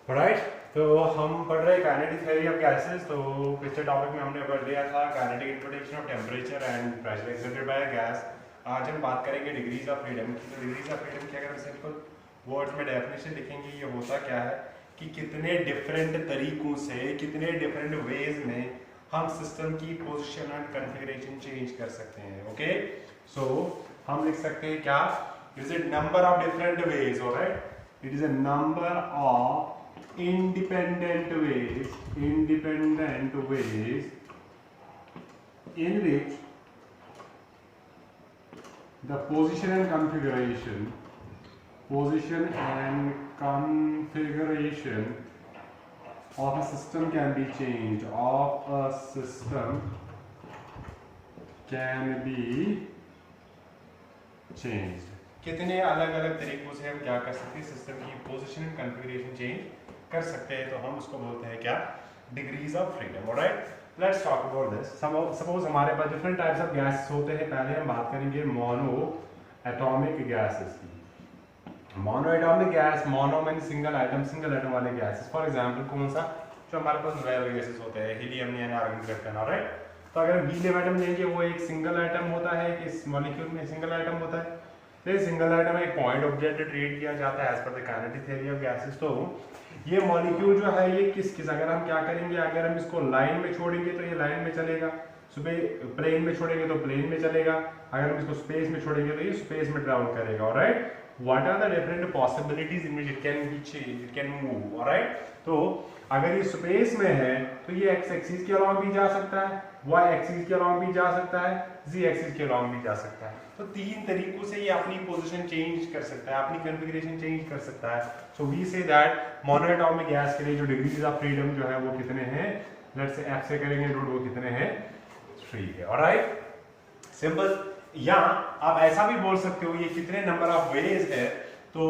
Right. तो हम पढ़ रहे हैं काइनेटिक थ्योरी ऑफ गैसेस। तो पिछले टॉपिक में हमने पढ़ लिया था kinetic interpretation of temperature and pressure exerted by gas. आज हम बात करेंगे डिग्रीज ऑफ फ्रीडम की। तो डिग्रीज ऑफ फ्रीडम क्या, अगर सिंपल वर्ड्स में डेफिनेशन लिखेंगे, ये होता क्या है कि कितने डिफरेंट तरीकों से, कितने डिफरेंट वेज में हम सिस्टम की पोजिशन एंड कन्फिगरेशन चेंज कर सकते हैं। ओके, सो हम लिख सकते हैं क्या, is it number of different veg, alright, it is a number of independent ways in which the position and configuration of a system can be changed। कितने अलग अलग तरीकों से हम क्या कर सकते हैं, सिस्टम की पोजीशन एंड कॉन्फ़िगरेशन चेंज कर सकते हैं। तो हम उसको बोलते हैं क्या, degrees of freedom. Alright, let's talk about this. Suppose हमारे पास डिफरेंट टाइप्स ऑफ गैसेस होते हैं। पहले हम बात करेंगे मोनो एटॉमिक गैसेस की। Mono atomic gas, mono mean single atom वाले गैसेस। फॉर एग्जांपल कौन सा, जो हमारे पास रेयर गैसेस होते हैं, helium, neon, argon, krypton. Alright, तो अगर हम हीलियम एटम लेंगे, वो एक सिंगल एटम होता है, इस मॉलिक्यूल में सिंगल एटम होता है। तो सिंगल एटम एक पॉइंट ऑब्जेक्ट ट्रीट किया जाता है as per the kinetic theory of gases. तो ये मॉलिक्यूल जो है ये किस अगर हम क्या करेंगे, अगर हम इसको लाइन में छोड़ेंगे तो ये लाइन में चलेगा, सुबह प्लेन में छोड़ेंगे तो प्लेन में चलेगा, अगर हम इसको स्पेस में छोड़ेंगे तो ये स्पेस में ट्रैवल करेगा। Alright, what are the different possibilities in which it can move. Alright, तो अगर ये स्पेस में है तो ये एक्स एक्सिस के अलॉन्ग भी जा सकता है, वाई एक्सिस के अलॉन्ग भी जा सकता है, जी एक्सिस के अलॉन्ग भी जा सकता है। तो तीन तरीकों से ये अपनी पोजीशन चेंज कर सकता है, अपनी कॉन्फ़िगरेशन चेंज कर सकता है। So we say that monoatomic gas के लिए जो डिग्रीज ऑफ फ्रीडम जो है वो कितने हैं, लेट्स से एफ से करेंगे रूट, वो कितने हैं, 3 है। Alright, simple. या आप ऐसा भी बोल सकते हो, ये कितने नंबर ऑफ वेज है। तो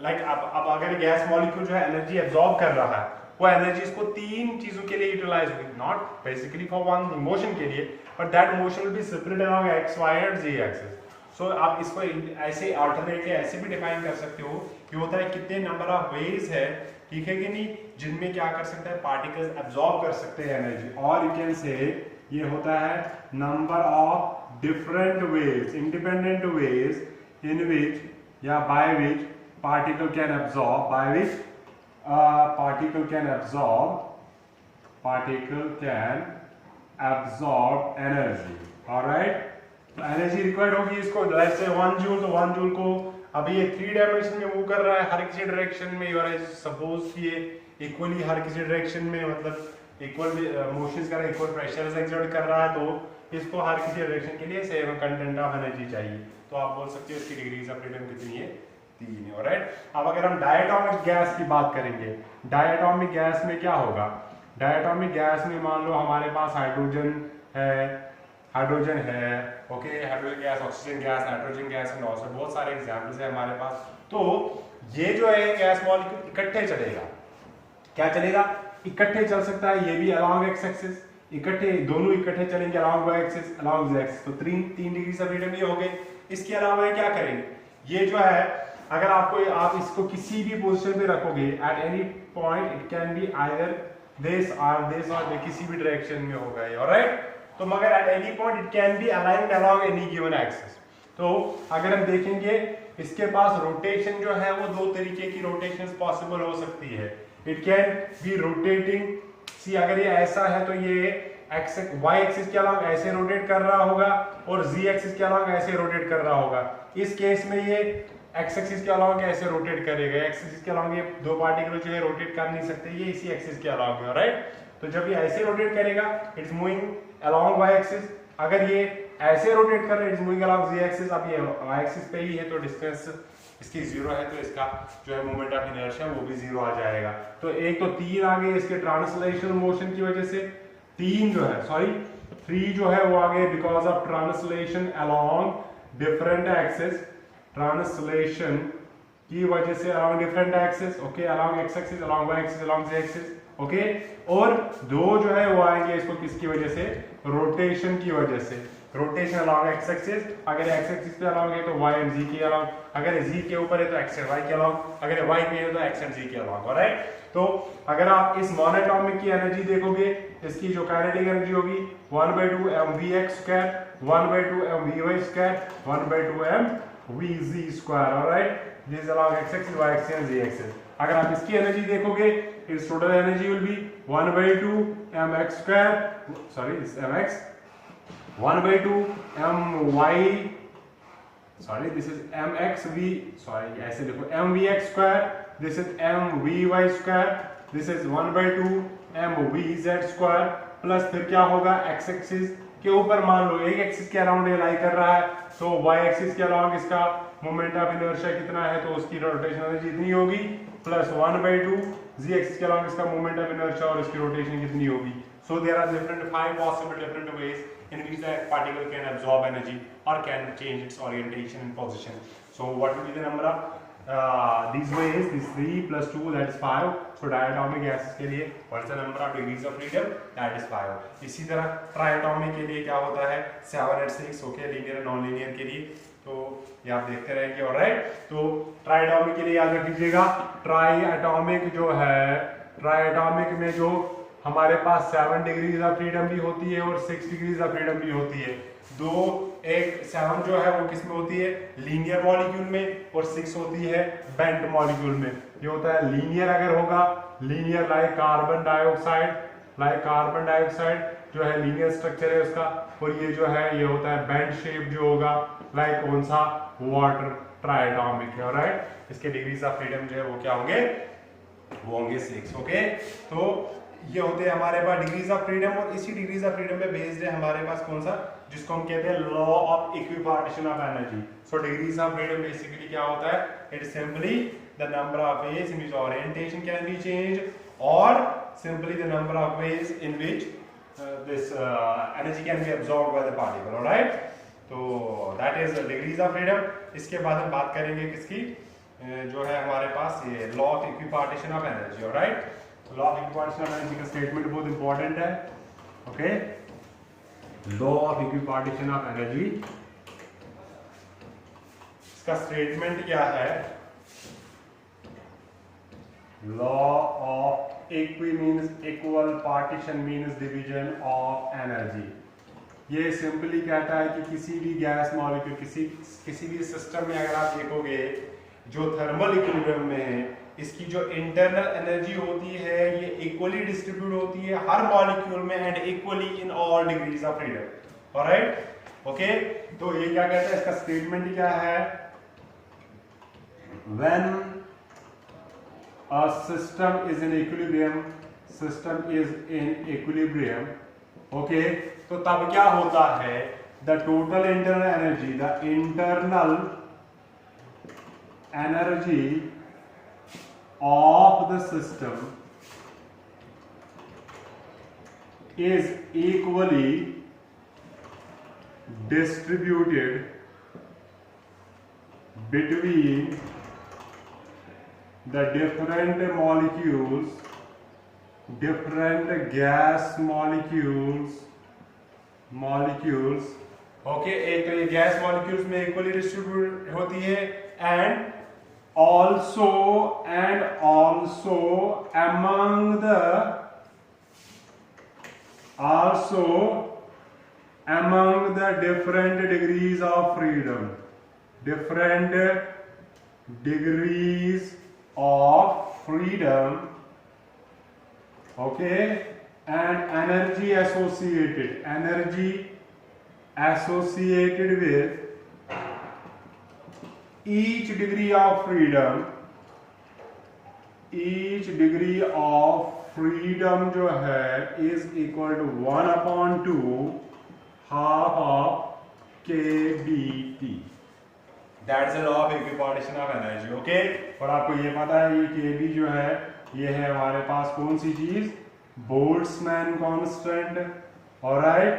लाइक अब अगर गैस मॉलिक्यूल जो है एनर्जी एब्जॉर्ब कर रहा है, वो एनर्जी इसको तीन चीजों के लिए यूटिलाइज होगी, not basically for one motion के लिए, but that motion will be split along X, Y and Z axis. So आप इसको ऐसे अल्टरनेटली ऐसे भी डिफाइन कर सकते हो कि होता है कितने नंबर ऑफ वेज है, ठीक है कि नहीं, जिनमें क्या कर सकता है, पार्टिकल्स एब्जॉर्ब कर सकते हैं एनर्जी। और यू कैन से ये होता है number of different ways, independent ways in which या by which particle can absorb, by which particle can absorb energy। alright, तो एनर्जी रिक्वायर्ड होगी इसको, लेट्स से 1 जूल। तो 1 जूल को अभी ये 3 डायमेंशन में मूव कर रहा है, हर किसी डायरेक्शन में। और सपोज कि ये इक्वली हर किसी डायरेक्शन में, मतलब इक्वल मोशंस कर रहा है, इक्वल प्रेशर्स एक्सर्ट कर रहा है, तो इसको हर किसी डायरेक्शन के लिए सेम कंटेंट ऑफ एनर्जी चाहिए। तो आप बोल सकते हो इसकी डिग्रीज ऑफ फ्रीडम कितनी है, 3 है। ऑलराइट, अब अगर हम डायटोमिक गैस की बात करेंगे, डायटोमिक गैस में क्या होगा, डायटोमिक गैस में मान लो हमारे पास हाइड्रोजन है, okay, hydrogen gas, oxygen gas, nitrogen gas and also बहुत सारे एग्जांपल्स है हमारे पास। तो ये जो है गैस मॉलिक्यूल इकट्ठे चलेगा, क्या चलेगा, इकट्ठे चल सकता है, ये भी अलोंग एक्स एक्सिस, इकट्ठे दोनों इकट्ठे चलेंगे along Y axis, along Z axis. तो 3 डिग्री ऑफ फ्रीडम ये हो गए। इसके अलावा क्या करेंगे, ये जो है अगर आप इसको किसी भी पोजीशन पे रखोगे, at any point it can be either this और किसी भी डायरेक्शन में होगा ये। ऑलराइट, तो मगर at any point it can be aligned along any given axis. तो अगर हम देखेंगे इसके पास रोटेशन जो है वो 2 तरीके की रोटेशंस पॉसिबल हो सकती है। इट कैन बी रोटेटिंग, सी अगर ये ऐसा है तो ये एक्स वाई एक्सिस के अलॉन्ग ऐसे रोटेट कर रहा होगा और जी एक्सिस के अलॉन्ग ऐसे रोटेट कर रहा होगा। इस केस में ये एक्स एक्सिस के अलॉन्ग ऐसे रोटेट करेगा, एक्स एक्सिस के अलॉन्ग ये 2 पार्टिकल जो है रोटेट कर नहीं सकते, ये इसी एक्सिस के अलॉन्ग है। राइट, तो जब ये ऐसे रोटेट करेगा it's moving along Y axis, अगर ये ऐसे रोटेट कर रहा है it's moving along Z axis. अब ये वाई एक्सिस पे ही है तो डिस्टेंस इसकी 0 है, तो इसका जो है मोमेंट ऑफ इनर्शिया वो भी 0 आ जाएगा। तो एक तो 3 आ गए इसके ट्रांसलेशनल मोशन की वजह से, 3 जो है 3 जो है वो आ गए because of translation along different axis, translation की वजह से along different axis, okay, along X axis, along Y axis, along Z axis, okay. और 2 जो है वो आएंगे इसको किसकी वजह से, रोटेशन की वजह से। रोटेशन अलॉन्ग एक्स एक्सिस, अगर एक्स एक्सिस पे अलॉन्ग है तो वाई एंड जी के अलॉन्ग, अगर जी के ऊपर है तो एक्स एंड वाई के अलॉन्ग, अगर वाई पे है तो एक्स एंड जी के अलॉन्ग। ऑलराइट, तो अगर आप इस मोनोटॉमिक की एनर्जी देखोगे, इसकी जो काइनेटिक एनर्जी होगी 1/2 mvx², 1/2 mvy², 1/2 mvz²। Alright, this along X axis, Y axis and Z axis. अगर आप इसकी एनर्जी देखोगे, इस total energy will be 1/2 mx², sorry this mx, 1/2 my, sorry this is mxv, sorry ऐसे देखो mvx², this is mvy², this is 1/2 mvz² plus फिर क्या होगा, x एक्सिस के ऊपर मान लो एक एक्सिस के अराउंड ये लाई कर रहा है, तो y एक्सिस के अराउंड इसका मोमेंट ऑफ इनर्शिया कितना है, तो उसकी रोटेशन एनर्जी इतनी होगी, प्लस 1/2 z एक्सिस के अराउंड इसका मोमेंट ऑफ इनर्शिया और इसकी रोटेशन कितनी होगी। So there are five possible different ways in which the particle can absorb energy or can change its orientation and position. So what will be the number of these ways? These 3 plus 2, that is 5. So diatomic gases के लिए what is the number of degrees of freedom? That is 5. इसी तरह triatomic के लिए क्या होता है 7 and 6. Okay, linear and non-linear के लिए तो ये आप देखते रहेंगे। ऑलराइट, तो ट्राइटॉमिक के लिए याद रखिएगा, ट्राइएटॉमिक जो है, ट्राइएटॉमिक में जो हमारे पास 7 डिग्रीज ऑफ फ्रीडम भी होती है और 6 डिग्रीज ऑफ फ्रीडम भी होती है। एक 7 जो है वो किस में होती है, लीनियर मॉलिक्यूल में, और 6 होती है बेंट मॉलिक्यूल में। ये होता है लीनियर अगर होगा, लीनियर लाइक कार्बन डाइऑक्साइड जो है लीनियर स्ट्रक्चर है उसका, और ये जो है ये होता है बेंट शेप जो होगा लाइक कौन सा, वाटर, ट्राइएटॉमिक है। ऑलराइट, इसके डिग्रीज ऑफ फ्रीडम जो है वो क्या होंगे, वो होंगे 6। ओके, तो ये होते हैं हमारे पास डिग्रीज ऑफ फ्रीडम, और इसी डिग्रीज ऑफ फ्रीडम पे बेस्ड है हमारे पास कौन सा, जिसको हम कहते हैं law of equipartition of energy. So degrees of freedom basically क्या होता है, it is simply the number of ways in which orientation can be changed, और simply the number of ways in which this energy can be absorbed by the particle. Alright, तो that is degrees of freedom. इसके बाद हम बात करेंगे किसकी, जो है हमारे पास ये law of equipartition of energy. Alright, law of equipartition of energy का स्टेटमेंट बहुत इंपॉर्टेंट है। Okay, law of equipartition of energy, इसका स्टेटमेंट क्या है, law of equi means equal, partition means division of energy. ये सिंपली कहता है कि किसी भी गैस मॉलिक्यूल, किसी भी सिस्टम में अगर आप देखोगे जो थर्मल इक्विलिब्रियम में है, इसकी जो इंटरनल एनर्जी होती है ये इक्वली डिस्ट्रीब्यूट होती है हर मॉलिक्यूल में and equally in all degrees of freedom. Alright, okay, तो ये क्या कहता है, इसका स्टेटमेंट क्या है, when a system is in equilibrium, okay, तो तब क्या होता है, the total internal energy, the internal energy of the system is equally distributed between the different molecules, different gas molecules, okay, एक तो ये गैस मॉलिक्यूल्स में इक्वली डिस्ट्रीब्यूट होती है, and also among the different degrees of freedom, okay, and energy associated with each degree of freedom जो है is equal to 1/2 half of kBT. That's the law of equipartition of energy. Okay, और आपको ये पता है ये kB जो है ये है हमारे पास कौन सी चीज, बोल्ट्जमैन कांस्टेंट। ऑलराइट,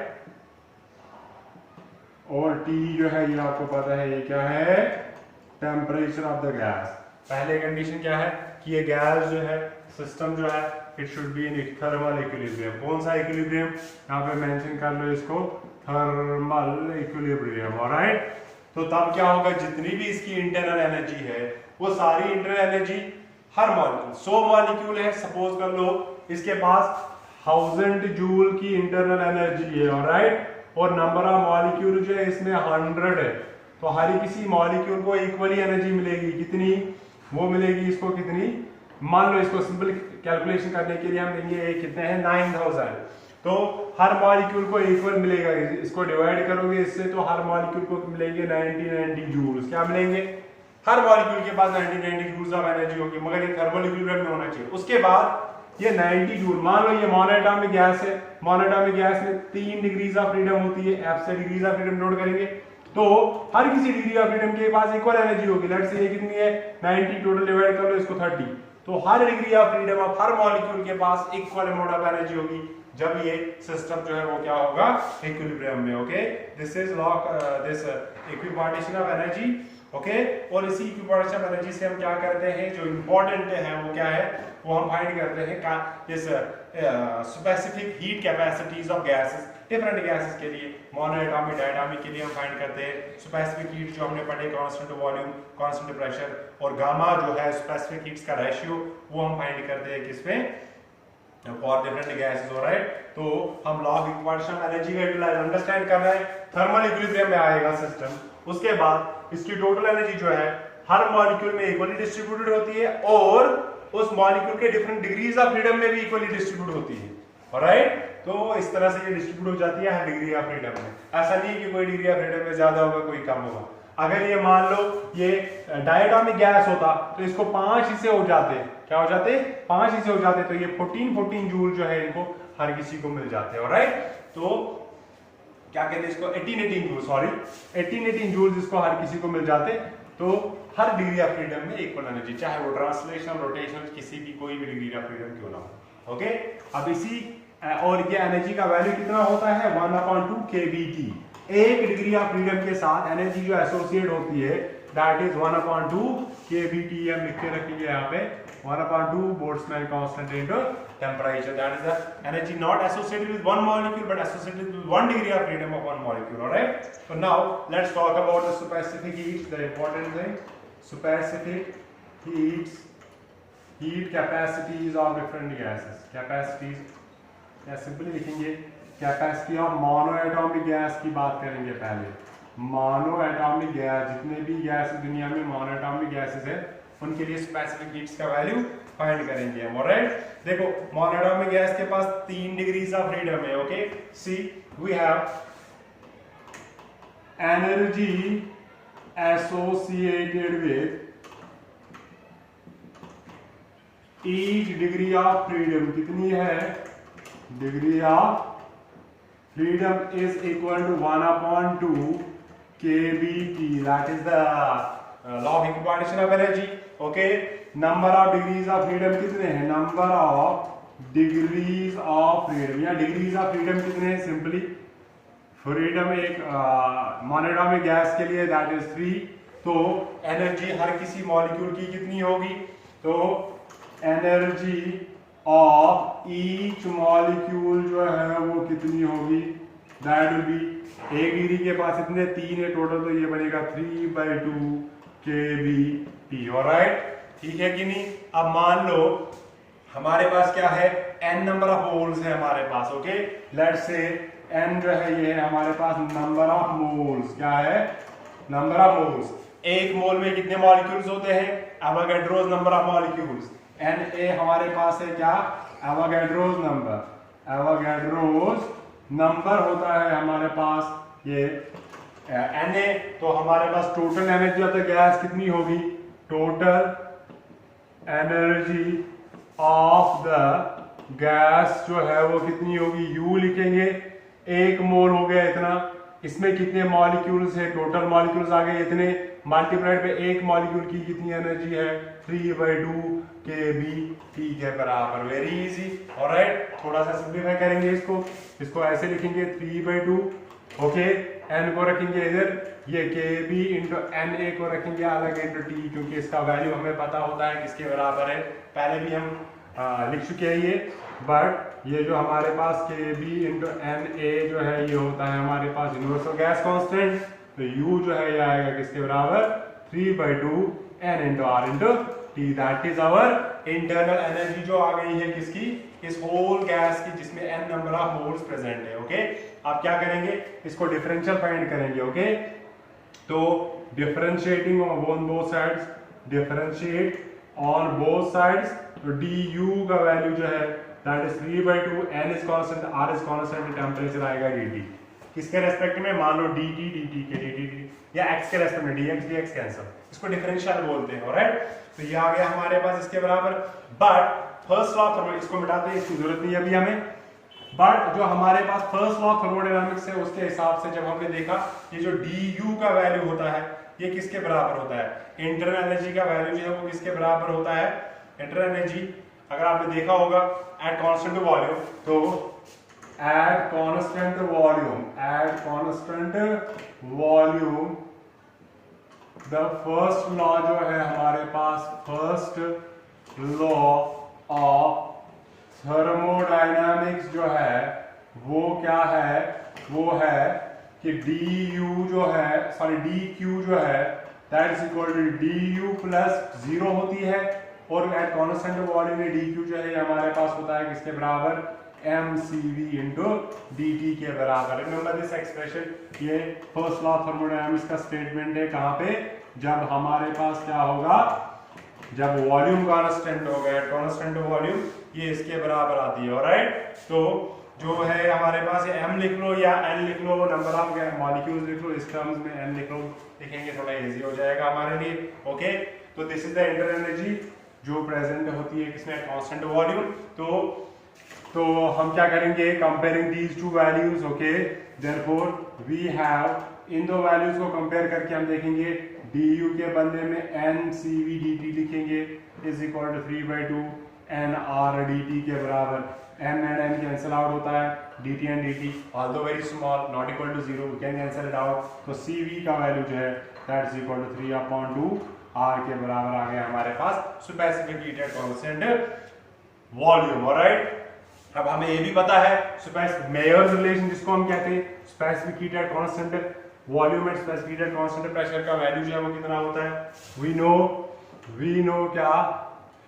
और T जो है ये आपको पता है ये क्या है, टेम्परेचर ऑफ द गैस। पहले कंडीशन क्या है कि ये गैस जो है सिस्टम जो है it should be in thermal equilibrium. कौन सा इक्विलिब्रियम, यहाँ पे मेंशन कर लो इसको, थर्मल इक्विलिब्रियम। ऑलराइट, तो तब क्या होगा, जितनी भी इसकी इंटरनल एनर्जी है वो सारी इंटरनल एनर्जी हर मॉलिक्यूल, 100 मॉलिक्यूल है सपोज कर लो, इसके पास 1000 जूल की इंटरनल एनर्जी है। ऑलराइट, और नंबर ऑफ मॉलिक्यूल जो है इसमें 100 है, तो हर किसी मॉलिक्यूल को इक्वली एनर्जी मिलेगी। कितनी वो मिलेगी इसको, कितनी, मान लो इसको सिंपल कैलकुलेशन करने के लिए हम लेंगे कितने हैं 9000, तो हर मॉलिक्यूल को इक्वल मिलेगा। इसको डिवाइड करोगे इससे तो हर मॉलिक्यूल को मिलेंगे 90 जूल्स। क्या मिलेंगे, हर मॉलिक्यूल के पास 90 जूल्स ऑफ एनर्जी होगी, मगर ये थर्मल इक्विलिब्रियम में होना चाहिए। उसके बाद ये 90 जूल, मान लो ये मोनोएटॉमिक गैस है, मोनोएटॉमिक गैस में 3 डिग्रीज ऑफ फ्रीडम होती है, एफ से डिग्रीज ऑफ फ्रीडम नोट करेंगे, तो हर किसी डिग्री ऑफ फ्रीडम के पास इक्वल एनर्जी होगी। लेट्स से ये कितनी है 90, टोटल डिवाइड कर लो इसको 30, तो हर डिग्री ऑफ फ्रीडम ऑफ हर मॉलिक्यूल के पास इक्वल अमाउंट ऑफ एनर्जी होगी जब ये सिस्टम जो है वो क्या होगा, इक्विलिब्रियम में। Okay, this is law, this equipartition of energy. Okay, और इसी इक्विपार्टीशन ऑफ एनर्जी से हम क्या करते हैं, जो इंपॉर्टेंट है वो क्या है, वो हम फाइंड करते हैं this specific heat capacities of gases, different gases के लिए, मोनोएटॉमिक, डायटॉमिक के लिए हम फाइंड करते हैं स्पेसिफिक हीट जो हमने पढ़े, कांस्टेंट वॉल्यूम, कांस्टेंट प्रेशर, और गामा जो है स्पेसिफिक हीट्स का रेशियो, वो हम फाइंड करते हैं किसमें, और डिफरेंट गैसेस। ऑलराइट, तो हम law of equipartition of energy का यूटिलाइज अंडरस्टैंड कर रहे हैं, थर्मल इक्विलिब्रियम में आएगा सिस्टम। उसके बाद इसकी टोटल एनर्जी जो है हर मॉलिक्यूल में इक्वली डिस्ट्रीब्यूटेड होती है, और उस मॉलिक्यूल के डिफरेंट डिग्रीज ऑफ फ्रीडम में भी इक्वली डिस्ट्रीब्यूट होती है। ऑलराइट, तो इस तरह से ये डिस्ट्रीब्यूट हो जाती है हर डिग्री ऑफ फ्रीडम में। ऐसा नहीं है कि कोई डिग्री ऑफ फ्रीडम में ज्यादा होगा, कोई कम होगा। अगर ये मान लो ये डायटॉमिक गैस होता तो इसको 5 हिस्से हो जाते, क्या हो जाते, 5 हिस्से हो जाते, तो ये 14 जूल जो है इनको हर किसी को मिल जाते हैं। ऑलराइट, तो क्या कहते हैं इसको, 18 जूल, सॉरी 18 जूल इसको हर किसी को मिल जाते, तो हर डिग्री ऑफ फ्रीडम में इक्वल एनर्जी, चाहे वो ट्रांसलेशनल, रोटेशनल, किसी भी कोई भी डिग्री ऑफ फ्रीडम क्यों ना हो। ओके, अब इसी और ये एनर्जी का वैल्यू कितना होता है 1/2 kBT। एक डिग्री ऑफ फ्रीडम के साथ एनर्जी जो एसोसिएट होती है दैट इज 1/2 kBT। हम लिख के रखेंगे यहाँ पे 1/2 Boltzmann constant into temperature, that is the energy not associated with one molecule but associated with 1 degree of freedom of one molecule. Alright, so now let's talk about the specific heats, the important thing, specific heats, heat capacities of different gases, capacities या simply लिखेंगे capacity of monoatomic gas की बात करेंगे पहले। Monoatomic gas, जितने भी gas दुनिया में मोनोएटॉमिक गैसेस है उनके लिए स्पेसिफिक हीट्स का वैल्यू फाइंड करेंगे हम। ऑलराइट, देखो मोनोएटॉमिक गैस के पास 3 डिग्रीज ऑफ फ्रीडम है। Okay, see we have energy associated with each degree of freedom, कितनी है, degree of freedom is equal to 1/2 kBT, that is the law of equipartition of energy. Okay, number of degrees of freedom कितने हैं, number of degrees of freedom या degrees of freedom कितने हैं, simply freedom एक monoatomic gas के लिए that is 3, तो energy हर किसी मॉलिक्यूल की कितनी होगी, तो एनर्जी ऑफ ईच मॉलिक्यूल जो है वो कितनी होगी, दैट विल बी, एक डिग्री के पास इतने 3 है टोटल, तो ये बनेगा 3/2 kBT। ऑलराइट, ठीक है कि नहीं। अब मान लो हमारे पास क्या है, n नंबर ऑफ मोल्स है हमारे पास। ओके, लेट्स से n जो है ये है हमारे पास नंबर ऑफ मोल्स, क्या है, नंबर ऑफ मोल्स। एक मोल में कितने मॉलिक्यूल्स होते हैं, Avogadro's number of molecules, Na हमारे पास है क्या, एवोगाड्रोस नंबर, एवोगाड्रोस नंबर होता है हमारे पास ये Na। तो हमारे पास total energy of the gas कितनी होगी, total energy of the gas जो है वो कितनी होगी, U लिखेंगे, 1 मोल हो गया इतना, इसमें कितने मॉलिक्यूल्स है, टोटल मॉलिक्यूल्स आ गए इतने, मल्टीप्लाइड पे एक मॉलिक्यूल की कितनी एनर्जी है, 3/2 kBT के बराबर। Very easy. ऑलराइट, थोड़ा सा सिंप्लीफाई करेंगे इसको ऐसे लिखेंगे 3/2। ओके, n को रखेंगे इधर, ये kB इंटू Na को रखेंगे अलग इंटू T, क्योंकि इसका वैल्यू हमें पता होता है किसके बराबर है, पहले भी हम लिख चुके हैं ये, बट ये जो हमारे पास Kb इंटू Na जो है ये होता है हमारे पास यूनिवर्सल गैस कांस्टेंट, तो U जो है ये आएगा किसके बराबर 3/2 N into R into T, that is our internal energy जो आ गई है किसकी, इस होल गैस की जिसमें n number of moles present है। ओके, आप क्या करेंगे, इसको डिफरेंशियल फाइंड करेंगे। ओके, तो differentiating on both sides, differentiate on both sides, तो du का वैल्यू जो है that is 3/2, n is constant, r is constant, temperature आएगा dt किसके रेस्पेक्ट में, मान लो dt के dt या x के रेस्पेक्ट में dx कैंसिल, इसको डिफरेंशियल बोलते हैं। ऑलराइट, तो ये आ गया हमारे पास इसके बराबर। बट फर्स्ट लॉ थर्मोडायनामिक्स, इसको मिटाते हैं, इसकी जरूरत नहीं है अभी हमें। बट जो हमारे पास फर्स्ट लॉ थर्मोडायनामिक्स है उसके हिसाब से जब हमने देखा ये जो du का वैल्यू होता है ये किसके बराबर होता है, इंटरनल एनर्जी का वैल्यू जो है वो किसके बराबर होता है, इंटरनल एनर्जी अगर आपने देखा होगा एट कांस्टेंट वॉल्यूम, तो eight constant volume the first law जो है हमारे पास, फर्स्ट लॉ ऑफ थर्मोडायनामिक्स जो है वो क्या है, वो है कि du जो है, सॉरी dq जो है that is equal to du plus 0 होती है, और एट कांस्टेंट वॉल्यूम में dq जो है हमारे पास होता है किसके बराबर, mcv इंटू dt के बराबर। रिमेंबर दिस एक्सप्रेशन, ये फर्स्ट लॉ थर्मोडायनामिक्स का स्टेटमेंट है, कहां पे, जब हमारे पास क्या होगा, जब वॉल्यूम कांस्टेंट हो गया, कांस्टेंट वॉल्यूम ये इसके बराबर आती है। ऑलराइट, तो जो है हमारे पास ये m लिख लो या n लिख लो, नंबर ऑफ मॉलिक्यूल्स लिख लो, इस टर्म्स में n लिख लो, लिखेंगे थोड़ा इजी हो जाएगा हमारे लिए। ओके, तो this is the internal energy जो प्रेजेंट होती है किसमें, कांस्टेंट वॉल्यूम। तो हम क्या करेंगे, comparing these two values. Okay, therefore we have in दो वैल्यूज को कंपेयर करके हम देखेंगे du के बदले में ncv dt लिखेंगे is equal to 3/2 nr dt के बराबर, m and n cancel out होता है, dt and dt although very small not equal to 0 we can cancel it out, तो cv का वैल्यू जो है that is equal to 3/2 r के बराबर आ गया हमारे पास specific heat at constant volume. Alright, अब हमें ये भी पता है मेयर्स रिलेशन जिसको हम कहते हैं, specific heat at constant volume at specific heat at constant pressure का वैल्यू जो है वो कितना होता है, वी नो क्या,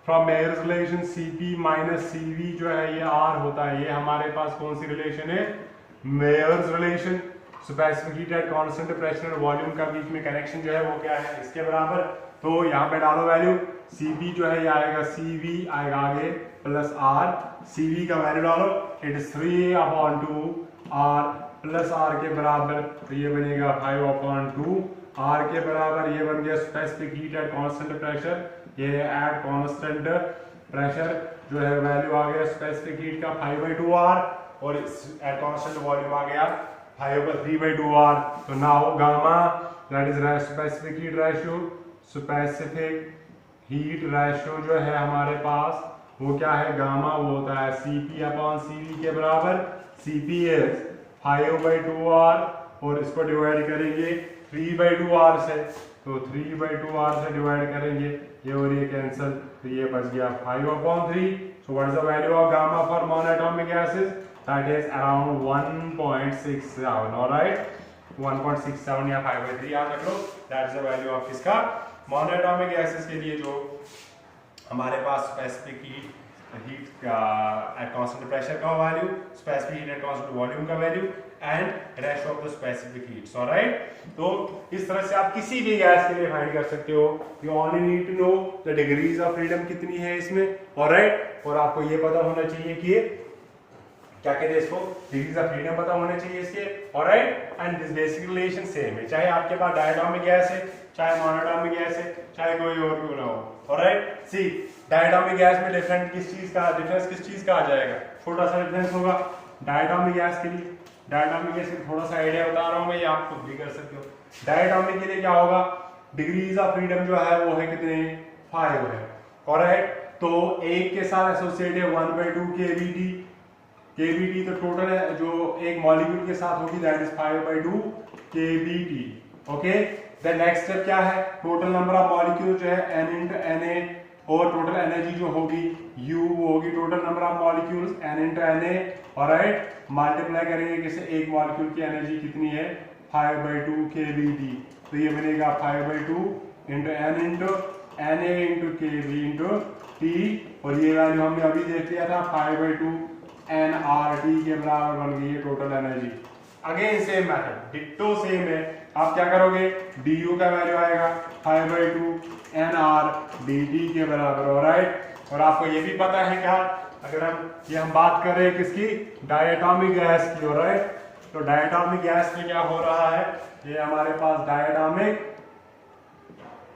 from Mayer's relation Cp minus Cv जो है ये R होता है। ये हमारे पास कौन सी रिलेशन है, Mayer's relation, specific heat at constant pressure और वॉल्यूम का बीच में कनेक्शन जो है वो क्या है, इसके बराबर। तो यहाँ पे डालो वैल्यू, Cp जो है ये आएगा Cv आएगा आगे प्लस R, Cv का वैल्यू डालो, it is 3/2 R plus R के बराबर, तो ये बनेगा 5/2 R के बराबर, ये बन गया specific heat at constant pressure, ये एट कांस्टेंट प्रेशर जो है वैल्यू आ गया स्पेसिफिक हीट का 5/2 R, और एट कांस्टेंट वॉल्यूम आ गया 3/2 R। तो now gamma that is specific heat ratio, specific heat ratio जो है हमारे पास वो क्या है, गामा वो होता है Cp/Cv के बराबर, Cp इज 5/2 R, और इसको डिवाइड करेंगे 3/2 R से, तो 3/2 R से डिवाइड करेंगे, ये और ये कैंसिल, तो ये बच गया 5/3। So what is the value of gamma for monoatomic gases, that is around 1.67। Alright, 1.67 या 5/3 याद रख लो, that is the value of इसका मोनोएटॉमिक गैसेस के लिए जो हमारे पास specific heat at constant pressure का value, specific heat at constant volume का value and ratio of the specific heats. Alright, तो इस तरह से आप किसी भी गैस के लिए फाइंड कर सकते हो। You only need to know the degrees of freedom कितनी है इसमें। ऑलराइट, और आपको ये पता होना चाहिए कि क्या कहते हैं इसको, डिग्रीज ऑफ फ्रीडम पता होने चाहिए इसके। Alright, and this basic relation same है, चाहे आपके पास डायटोमिक गैस है, चाहे मोनोटोमिक गैस है, चाहे कोई और क्यों ना हो। ऑलराइट, सी डायटोमिक गैस में डिफरेंस किस चीज का आ जाएगा, छोटा सा डिफरेंस होगा डायटोमिक गैस के लिए। डायटोमिक गैस में थोड़ा सा आइडिया बता रहा हूं मैं, ये आप खुद भी कर सकते हो। डायटोमिक के लिए क्या होगा, डिग्रीज ऑफ फ्रीडम जो है वो है कितने, 5 है। ऑलराइट, तो एक के साथ एसोसिएट है 1/2 kBt, तो टोटल है जो एक मॉलिक्यूल के साथ होगी that is 5/2 kBt। Okay, then next step क्या है, टोटल नंबर ऑफ मॉलिक्यूल जो है n into Na और टोटल एनर्जी जो होगी U वो होगी total number of molecules N into Na, alright, multiply करेंगे किससे, एक मॉलिक्यूल की एनर्जी कितनी है 5/2 kBd, तो ये बनेगा 5/2 into N into Na into kB into T, और ये वैल्यू हमने अभी देख लिया था 5/2 nRT के बराबर बन गई है total energy. Again same method, ditto same है, आप क्या करोगे, du का वैल्यू आएगा 5/2 nRdt के बराबर, ऑलराइट। और आपको ये भी पता है क्या, अगर हम बात कर रहे हैं किसकी, डायटोमिक गैस की, ऑलराइट, तो डायटोमिक गैस में क्या हो रहा है, ये हमारे पास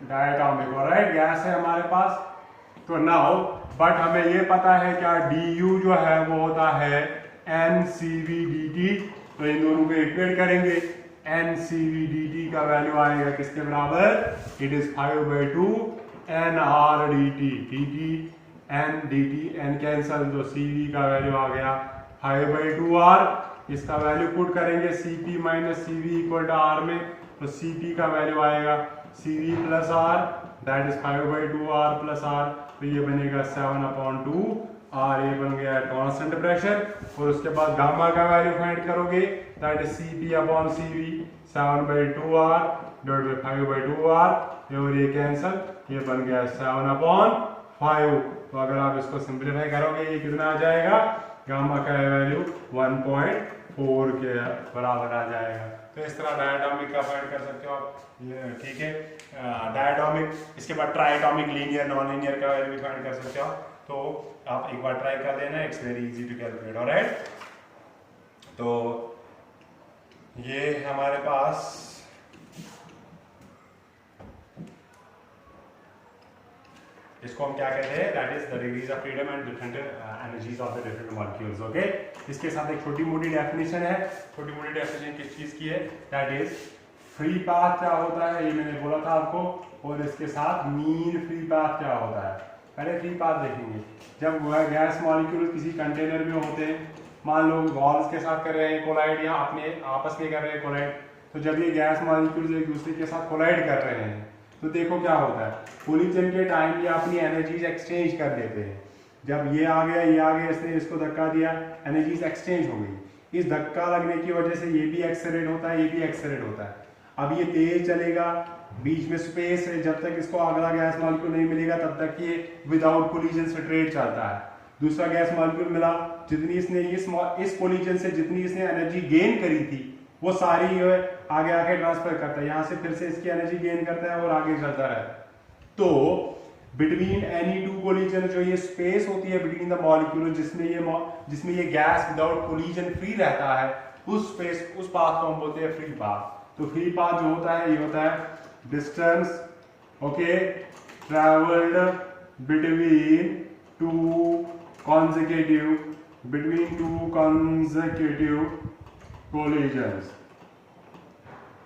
डायटोमिक ऑलराइट गैस है हमारे पास, तो नाउ बट हमें ये पता है क्या, du जो है वो होता है NCV/dt, तो इन दोनों को इक्वेट करेंगे, NCV/dt का वैल्यू आएगा किसके बराबर, it is 5/2 nRdt, dt n dt n cancel, तो Cv का वैल्यू आ गया 5/2 r, इसका वैल्यू पुट करेंगे Cp minus Cv equal to r में, तो Cp का वैल्यू आएगा Cv plus r, that is 5/2 r plus r, तो ये बनेगा 7/2 r, ये बन गया कांस्टेंट प्रेशर, और उसके बाद गामा का वैल्यू फाइंड करोगे, that is Cp/Cv 7/2 r divided by 5/2 r, और ये कैंसल, ये बन गया 7/5, तो अगर आप इसको सिंपलीफाई करोगे ये कितना आ जाएगा, गामा का वैल्यू 1.4 के बराबर आ जाएगा। तो इस तरह डायटोमिक का फाइंड कर सकते हो आप, ठीक है, डायटोमिक, इसके बाद ट्राइटोमिक, लीनियर नॉन लीनियर का वैल्यू भी फाइंड कर सकते हो, तो आप एक बार ट्राई कर लेना, it's very easy to calculate, alright. तो ये हमारे पास इसको हम क्या कहते हैं, that is the degrees of freedom and different energies of the different molecules, okay. इसके साथ एक छोटी मोटी डेफिनेशन है, छोटी मोटी डेफिनेशन किस चीज की है, दैट इज फ्री पाथ क्या होता है, ये मैंने बोला था आपको, और इसके साथ मीन फ्री पाथ क्या होता है। पहले फ्री पाथ देखेंगे, जब वह गैस मॉलिक्यूल किसी कंटेनर में होते हैं, मान लो वॉल्स के साथ कर रहे हैं कोलाइड या अपने आपस में कर रहे हैं कोलाइड, तो जब ये गैस मॉलिक्यूल्स एक दूसरे के साथ कोलाइड कर रहे हैं तो देखो क्या होता है, कोलिजन के टाइम ये अपनी एनर्जीज एक्सचेंज कर लेते हैं, जब ये आ गया, इसने इसको धक्का दिया, एनर्जीज एक्सचेंज हो गई, इस धक्का लगने की वजह से ये भी एक्सेलरेट होता है, ये भी एक्सेलरेट होता है। अब ये तेज चलेगा, बीच में स्पेस है, जब तक इसको अगला गैस मॉलिक्यूल नहीं मिलेगा तब तक ये विदाउट कोलिजन स्ट्रेट चलता है। दूसरा गैस मॉलिक्यूल मिला, जितनी इसने इस कोलिजन से जितनी इसने एनर्जी गेन करी थी वो सारी आगे आके ट्रांसफर करता है, यहाँ से फिर से इसकी एनर्जी गेन करता है और आगे चलता रहता है। तो बिटवीन एनी टू कोलिजन, जो ये स्पेस होती है बिटवीन द मॉलिक्यूल जिसमें ये गैस विदाउट कोलिजन फ्री रहता है, उस स्पेस, उस पाथ को हम बोलते हैं फ्री पाथ। तो फ्री पाथ जो होता है ये होता है distance, okay, travelled between two consecutive collisions,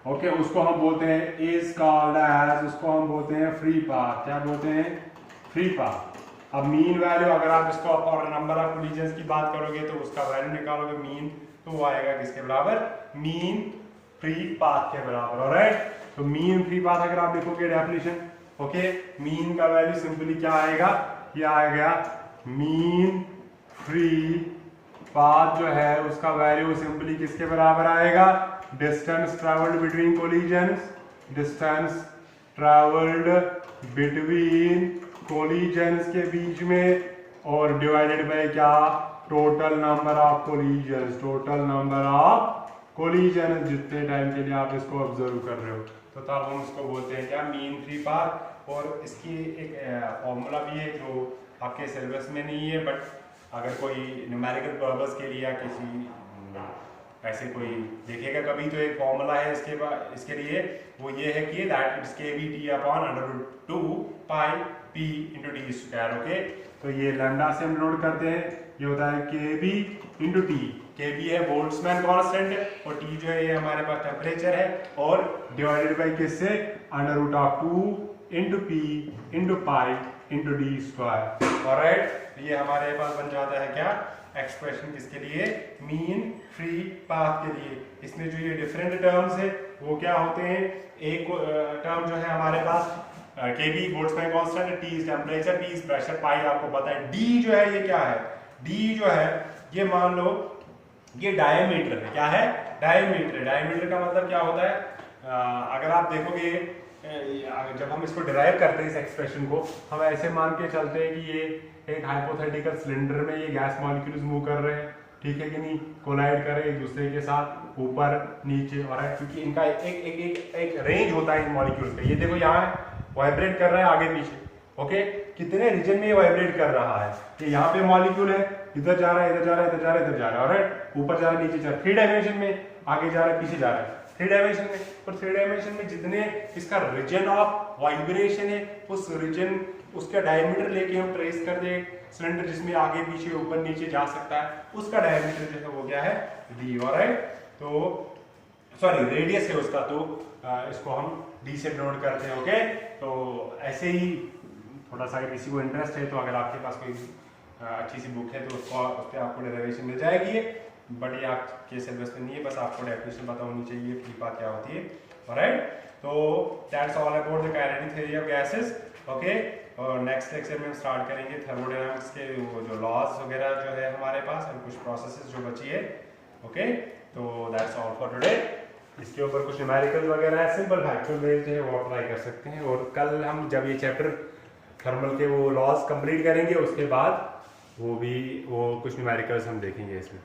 okay, उसको हम बोलते हैं इज कॉल्ड एज, उसको हम बोलते हैं फ्री पाथ। क्या बोलते हैं, फ्री पाथ। अब मीन वैल्यू, अगर आप इसको और नंबर ऑफ कोलिजन्स की बात करोगे तो उसका वैल्यू निकालोगे मीन, तो वो आएगा किसके बराबर, मीन फ्री पाथ के बराबर, ऑलराइट। तो मीन फ्री पाथ अगर आप लिखोगे डेफिनेशन, ओके, मीन का वैल्यू सिंपली क्या आएगा, ये आएगा मीन फ्री पाथ जो है उसका वैल्यू सिंपली किसके बराबर आएगा, distance travelled between collisions, distance travelled between collisions के बीच में, और डिवाइडेड बाय क्या, total number of collisions, total number of collisions, जितने टाइम के लिए आप इसको ऑब्जर्व कर रहे हो, तो तब हम इसको बोलते हैं क्या, मीन फ्री पाथ। और इसकी एक फॉर्मूला भी है जो आपके सिलेबस में नहीं है, बट अगर कोई न्यूमेरिकल पर्पस के लिए या किसी ऐसे कोई देखेगा कभी, तो एक फॉर्मूला है इसके लिए, वो ये है कि that it's kBT/√2 pi p into D square, okay. तो ये लैम्डा से हम नोट करते हैं, ये होता है kB इंटू टी, kB है बोल्ट्जमैन कांस्टेंट और t जो है ये हमारे पास टेम्परेचर है, और डिवाइडेड बाय किससे, √2 into p into pi into D square, alright. ये हमारे पास बन जाता है क्या, एक्सप्रेशन किसके लिए, मीन फ्री पाथ के लिए। इसमें जो ये डिफरेंट टर्म्स है वो क्या होते हैं, एक टर्म जो है हमारे पास केबी बोल्ट्जमैन कांस्टेंट है, T is temperature, P is pressure, pi आपको पता है। डी जो है ये क्या है, डी जो है ये मान लो ये डायमीटर है। क्या है, डायमीटर। डायमीटर का मतलब क्या होता है, अगर आप देखोगे जब हम इसको डिराइव करते हैं इस एक्सप्रेशन को, हम ऐसे मान के चलते हैं कि ये एक हाइपोथेटिकल सिलेंडर में ये गैस मॉलिक्यूल्स मूव कर रहे हैं, ठीक है कि नहीं, कोलाइड कर रहे हैं एक दूसरे के साथ ऊपर नीचे, और क्योंकि इनका एक रेंज होता है इन मॉलिक्यूल्स का। ये देखो यहाँ वाइब्रेट कर रहा है आगे पीछे, ओके, कितने रीजन में ये वाइब्रेट कर रहा है। ये यहाँ पे मॉलिक्यूल है, इधर जा रहा है, इधर जा रहा है, इधर जा रहा है, इधर जा रहा है, ऑलराइट, ऊपर जा रहा है, नीचे जा रहा है, 3 डायमेंशन में आगे जा रहा है, पीछे जा रहा है, 3 डायमेंशन में। और 3 डायमेंशन में जितने इसका रीजन ऑफ वाइब्रेशन है, उस रीजन उसका डायमीटर लेके हम ट्रेस कर दे सिलेंडर जिसमें आगे पीछे ऊपर नीचे जा सकता है, उसका डायमीटर जो है वो क्या है, डी, ऑलराइट। तो सॉरी रेडियस है उसका, तो इसको हम डी से डिनोट करते हैं, ओके। तो ऐसे ही थोड़ा सा अगर किसी को इंटरेस्ट है तो अगर आपके पास कोई अच्छी सी बुक है तो उसको उस पर आपको डेरिवेशन मिल जाएगी, बट ये आपके सिलेबस में नहीं है, बस आपको डेफिनेशन पता होनी चाहिए फीपा क्या होती है, ऑलराइट। तो that's all about the kinetic theory of gases, okay. और नेक्स्ट लेक्चर में हम स्टार्ट करेंगे थर्मोडायनामिक्स के वो जो लॉज वगैरह जो है हमारे पास, और कुछ प्रोसेसेस जो बची है, ओके। तो दैट्स ऑल फॉर टुडे। इसके ऊपर कुछ न्यूमेरिकल्स वगैरह है, सिंपल फैक्टर बेस्ड है, वो ट्राई कर सकते हैं। और कल हम जब ये चैप्टर थर्मल के वो लॉज कंप्लीट करेंगे उसके बाद वो कुछ न्यूमेरिकल्स हम देखेंगे इसमें।